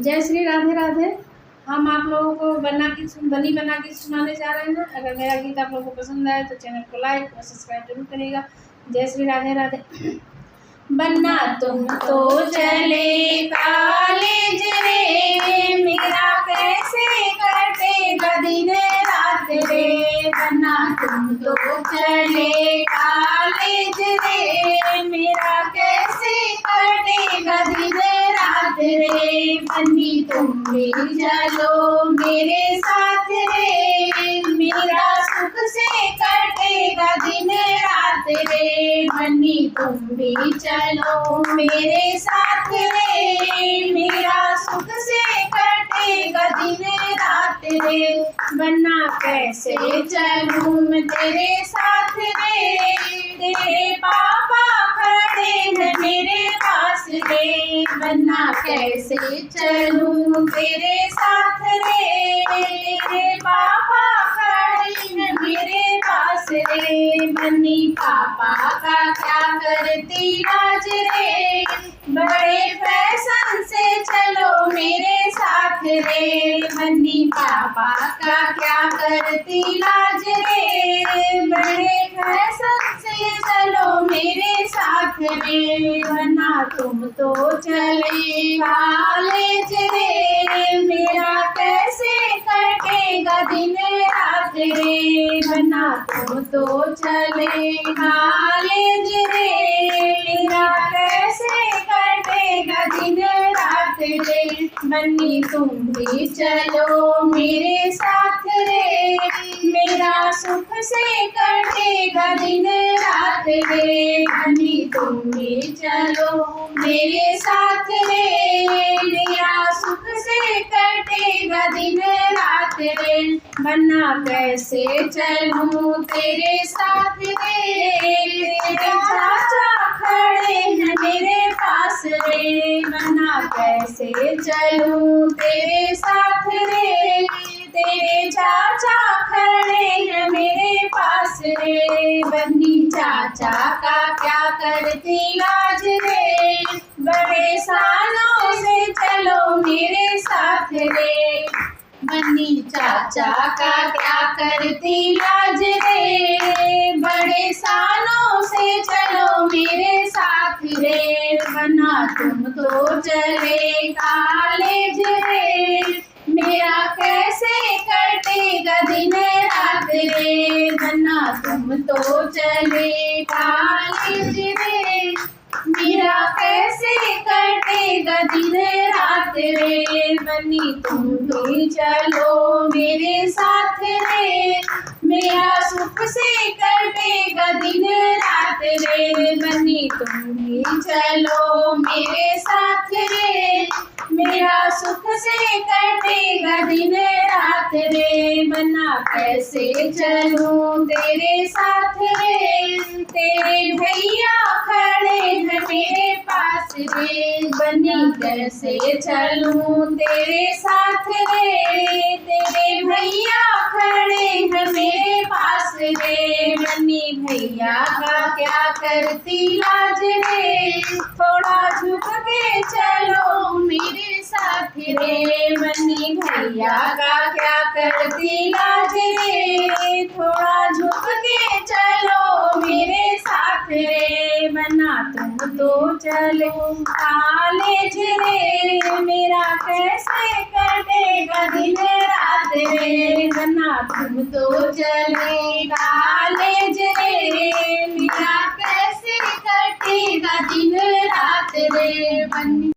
जय श्री राधे राधे। हम आप लोगों को बनी बना के सुनाने जा रहे हैं। अगर मेरा गीत आप लोगों को पसंद आए तो चैनल को लाइक और सब्सक्राइब जरूर करिएगा। जय श्री राधे राधे। बन्ना तुम तो चले कॉलेज रे, मेरा कैसे कटेगा दिन रात रे। बन्ना तुम तो चले कॉलेज रे, मेरा कैसे कटेगा दिन रात रे। बन्नी तुम भी चलो मेरे साथ रे, मेरा सुख से कटेगा दिन रात रे। बन्नी तुम भी चलो मेरे साथ रे, मेरा सुख से कटेगा दिन रात रे। बन्ना कैसे चलूं मैं तेरे साथ रे, तेरे पापा खड़े हैं मेरे पास रे। बन्ना कैसे चलूं तेरे साथ रे, तेरे पापा खड़े हैं मेरे पास रे। बन्नी पापा का क्या करती लाज रे, बड़े फैशन से चलो मेरे साथ रे। बन्नी पापा का क्या करती लाज रे, बड़े फैशन से चलो मेरे साथ रे। बन्ना तुम तो चले कॉलेज रे, मेरा कैसे कटेगा दिन रात रे। बन्ना तुम तो चले कॉलेज रे, मेरा कैसे कटेगा दिन रात रे। बन्नी तुम भी चलो मेरे साथ रे, मेरा सुख से कटेगा दिन रात रे। बन्नी तुम भी चलो मेरे साथ रे, मेरा सुख से कटेगा दिन रात रे। बन्ना कैसे चलूं तेरे साथ रे, तेरे चाचा खड़े हैं मेरे पास रे। बन्ना कैसे चलूं तेरे साथ रे, तेरे चाचा खड़े हैं मेरे पास रे। बन्नी चाचा का क्या करती लाज रे, बड़े सालों से चलो मेरे साथ रे। बन्नी चाचा का क्या करती लाज रे, बड़े सालों से चलो मेरे साथ रे। बन्ना तुम तो चले कॉलेज रे, मेरा कैसे कटेगा दिन रात रे। बन्ना तुम तो चले कॉलेज रे, मेरा कैसे कटेगा दिन रात रे। बन्नी तुम भी चलो मेरे साथ रे, मेरा सुख से कटेगा दिन रात रे। बन्नी तुम भी चलो मेरे साथ रे, मेरा सुख से कटेगा दिन रात रे। बन्ना कैसे चलूं तेरे साथ रे, तेरे भैया खड़े हैं मेरे पास रे। बन्नी कैसे चलूं तेरे साथ रे, तेरे भैया खड़े हैं मेरे पास रे। बन्नी भैया का क्या करती लाज रे, थोड़ा झुक के चलो मेरे साथ रे। बन्नी भैया का क्या करती लाज रे, थोड़ा झुक के चलो मेरे साथ रे। बन्ना तुम तो चलो कॉलेज रे, मेरा कैसे कटेगा दिन रात रे। बन्ना तुम तो चले कॉलेज रे, मेरा कैसे कटेगा दिन रात रे। बन्नी